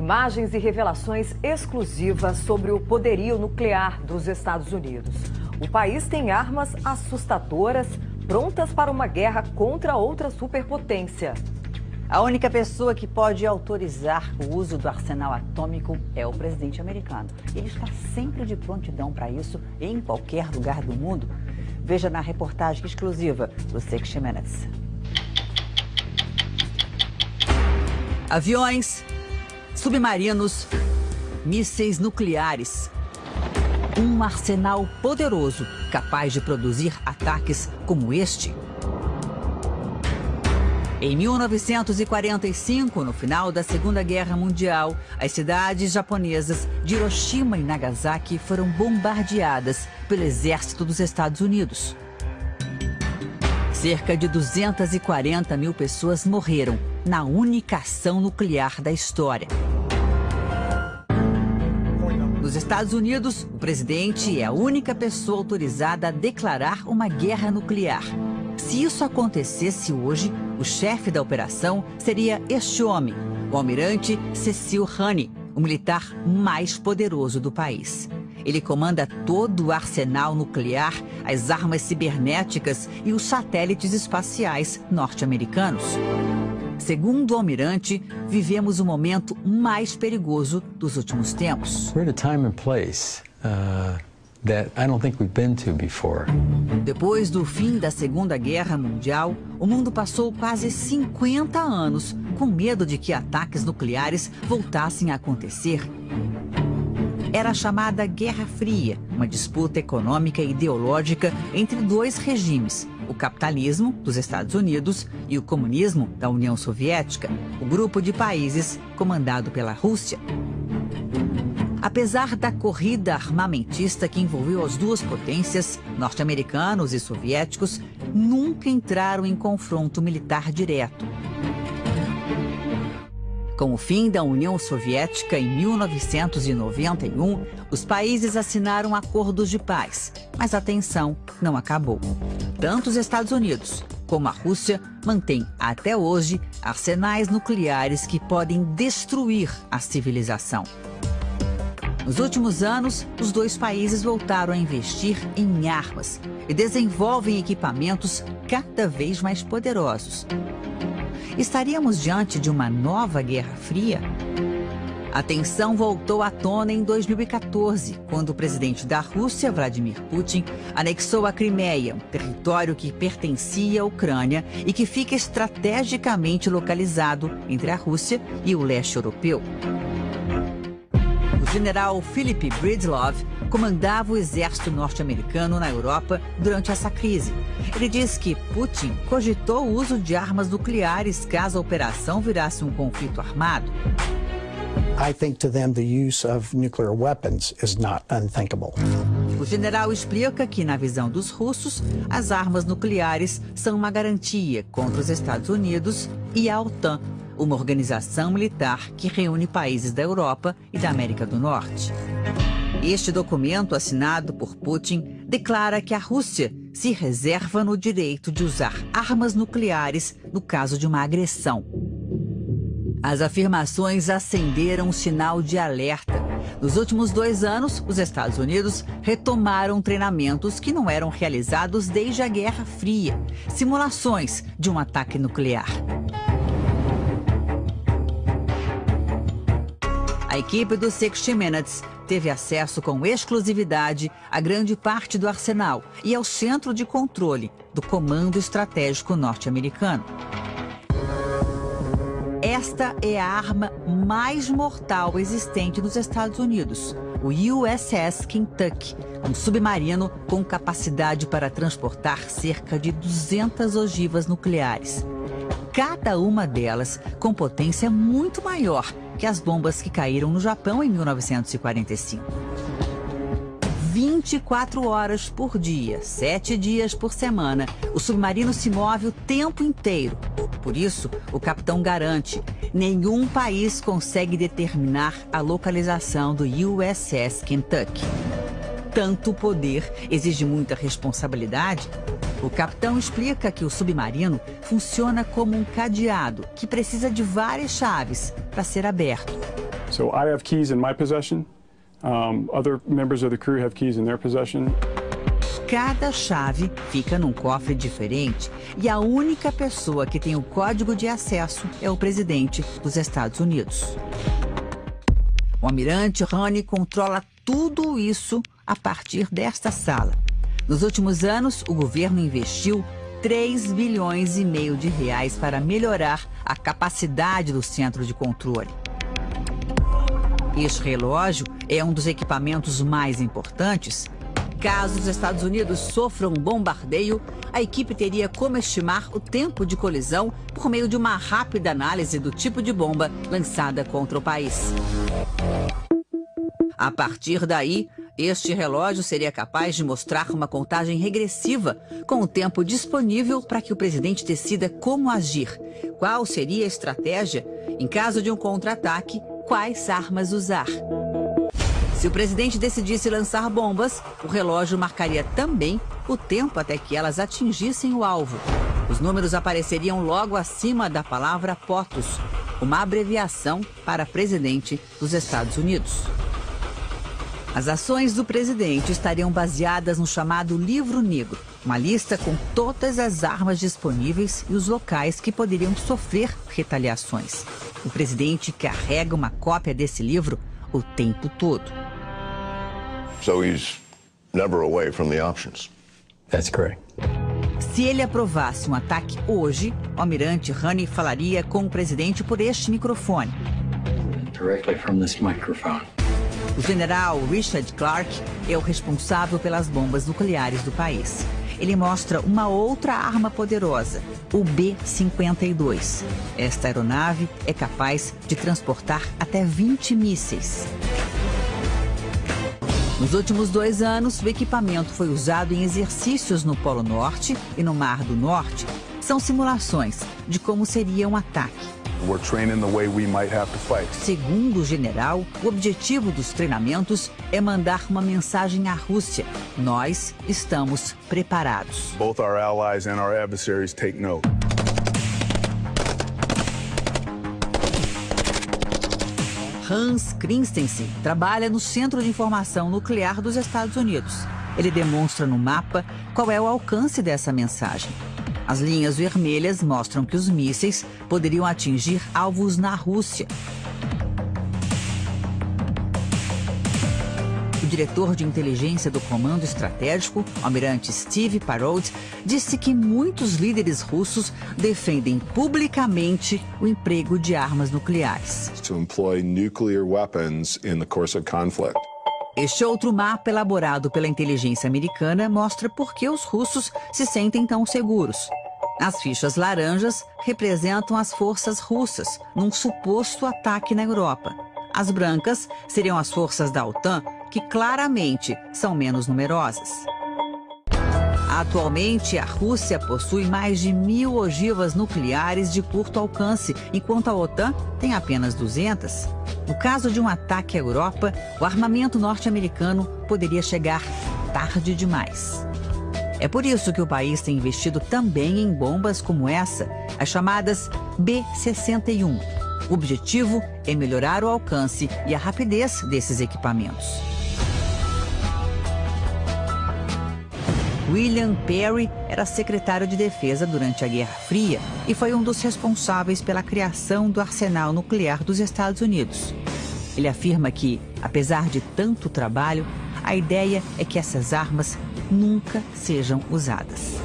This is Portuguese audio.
Imagens e revelações exclusivas sobre o poderio nuclear dos Estados Unidos. O país tem armas assustadoras prontas para uma guerra contra outra superpotência. A única pessoa que pode autorizar o uso do arsenal atômico é o presidente americano. Ele está sempre de prontidão para isso em qualquer lugar do mundo. Veja na reportagem exclusiva do 60 Minutes. Aviões, submarinos, mísseis nucleares. Um arsenal poderoso capaz de produzir ataques como este. Em 1945, no final da Segunda Guerra Mundial, as cidades japonesas de Hiroshima e Nagasaki foram bombardeadas pelo exército dos Estados Unidos. Cerca de 240 mil pessoas morreram na única ação nuclear da história. Nos Estados Unidos, o presidente é a única pessoa autorizada a declarar uma guerra nuclear. Se isso acontecesse hoje, o chefe da operação seria este homem, o almirante Cecil Honey, o militar mais poderoso do país. Ele comanda todo o arsenal nuclear, as armas cibernéticas e os satélites espaciais norte-americanos. Segundo o almirante, vivemos o momento mais perigoso dos últimos tempos. We're at a time and place that I don't think we've been to before. Depois do fim da Segunda Guerra Mundial, o mundo passou quase 50 anos com medo de que ataques nucleares voltassem a acontecer. Era a chamada Guerra Fria, uma disputa econômica e ideológica entre dois regimes, o capitalismo dos Estados Unidos e o comunismo da União Soviética, o grupo de países comandado pela Rússia. Apesar da corrida armamentista que envolveu as duas potências, norte-americanos e soviéticos nunca entraram em confronto militar direto. Com o fim da União Soviética em 1991, os países assinaram acordos de paz, mas a tensão não acabou. Tanto os Estados Unidos como a Rússia mantêm até hoje arsenais nucleares que podem destruir a civilização. Nos últimos anos, os dois países voltaram a investir em armas e desenvolvem equipamentos cada vez mais poderosos. Estaríamos diante de uma nova Guerra Fria? A tensão voltou à tona em 2014, quando o presidente da Rússia, Vladimir Putin, anexou a Crimeia, um território que pertencia à Ucrânia e que fica estrategicamente localizado entre a Rússia e o leste europeu. O general Philip Breedlove comandava o exército norte-americano na Europa durante essa crise. Ele diz que Putin cogitou o uso de armas nucleares caso a operação virasse um conflito armado. I think to them the use of nuclear weapons is not unthinkable. O general explica que, na visão dos russos, as armas nucleares são uma garantia contra os Estados Unidos e a OTAN, uma organização militar que reúne países da Europa e da América do Norte. Este documento, assinado por Putin, declara que a Rússia se reserva no direito de usar armas nucleares no caso de uma agressão. As afirmações acenderam um sinal de alerta. Nos últimos 2 anos, os Estados Unidos retomaram treinamentos que não eram realizados desde a Guerra Fria, simulações de um ataque nuclear. A equipe do 60 Minutes teve acesso com exclusividade a grande parte do arsenal e ao centro de controle do Comando Estratégico norte-americano. Esta é a arma mais mortal existente nos Estados Unidos, o USS Kentucky, um submarino com capacidade para transportar cerca de 200 ogivas nucleares. Cada uma delas com potência muito maior que as bombas que caíram no Japão em 1945. 24 horas por dia, 7 dias por semana, o submarino se move o tempo inteiro. Por isso, o capitão garante, nenhum país consegue determinar a localização do USS Kentucky. Tanto poder exige muita responsabilidade. O capitão explica que o submarino funciona como um cadeado que precisa de várias chaves para ser aberto. So I have keys in my possession. Other members of the crew have keys in their possession. Cada chave fica num cofre diferente e a única pessoa que tem o código de acesso é o presidente dos Estados Unidos. O almirante Honey controla tudo isso a partir desta sala. Nos últimos anos, o governo investiu 3,5 bilhões de reais para melhorar a capacidade do centro de controle. Este relógio é um dos equipamentos mais importantes. Caso os Estados Unidos sofram um bombardeio, a equipe teria como estimar o tempo de colisão por meio de uma rápida análise do tipo de bomba lançada contra o país. A partir daí, este relógio seria capaz de mostrar uma contagem regressiva com o tempo disponível para que o presidente decida como agir, qual seria a estratégia em caso de um contra-ataque, quais armas usar. Se o presidente decidisse lançar bombas, o relógio marcaria também o tempo até que elas atingissem o alvo. Os números apareceriam logo acima da palavra POTUS, uma abreviação para presidente dos Estados Unidos. As ações do presidente estariam baseadas no chamado Livro Negro, uma lista com todas as armas disponíveis e os locais que poderiam sofrer retaliações. O presidente carrega uma cópia desse livro o tempo todo. So he's never away from the options. That's correct. Se ele aprovasse um ataque hoje, o almirante Honey falaria com o presidente por este microfone. Directly from this microphone. O general Richard Clark é o responsável pelas bombas nucleares do país. Ele mostra uma outra arma poderosa, o B-52. Esta aeronave é capaz de transportar até 20 mísseis. Nos últimos 2 anos, o equipamento foi usado em exercícios no Polo Norte e no Mar do Norte. São simulações de como seria um ataque. We're training the way we might have to fight. Segundo o general, o objetivo dos treinamentos é mandar uma mensagem à Rússia. Nós estamos preparados. Both our allies and our adversaries take note. Hans Christensen trabalha no Centro de Informação Nuclear dos Estados Unidos. Ele demonstra no mapa qual é o alcance dessa mensagem. As linhas vermelhas mostram que os mísseis poderiam atingir alvos na Rússia. O diretor de inteligência do Comando Estratégico, o almirante Steve Parod, disse que muitos líderes russos defendem publicamente o emprego de armas nucleares. To employ nuclear weapons in the course of conflict. Este outro mapa elaborado pela inteligência americana mostra por que os russos se sentem tão seguros. As fichas laranjas representam as forças russas num suposto ataque na Europa. As brancas seriam as forças da OTAN, que claramente são menos numerosas. Atualmente, a Rússia possui mais de 1.000 ogivas nucleares de curto alcance, enquanto a OTAN tem apenas 200. No caso de um ataque à Europa, o armamento norte-americano poderia chegar tarde demais. É por isso que o país tem investido também em bombas como essa, as chamadas B-61. O objetivo é melhorar o alcance e a rapidez desses equipamentos. William Perry era secretário de Defesa durante a Guerra Fria e foi um dos responsáveis pela criação do arsenal nuclear dos Estados Unidos. Ele afirma que, apesar de tanto trabalho, a ideia é que essas armas nunca sejam usadas.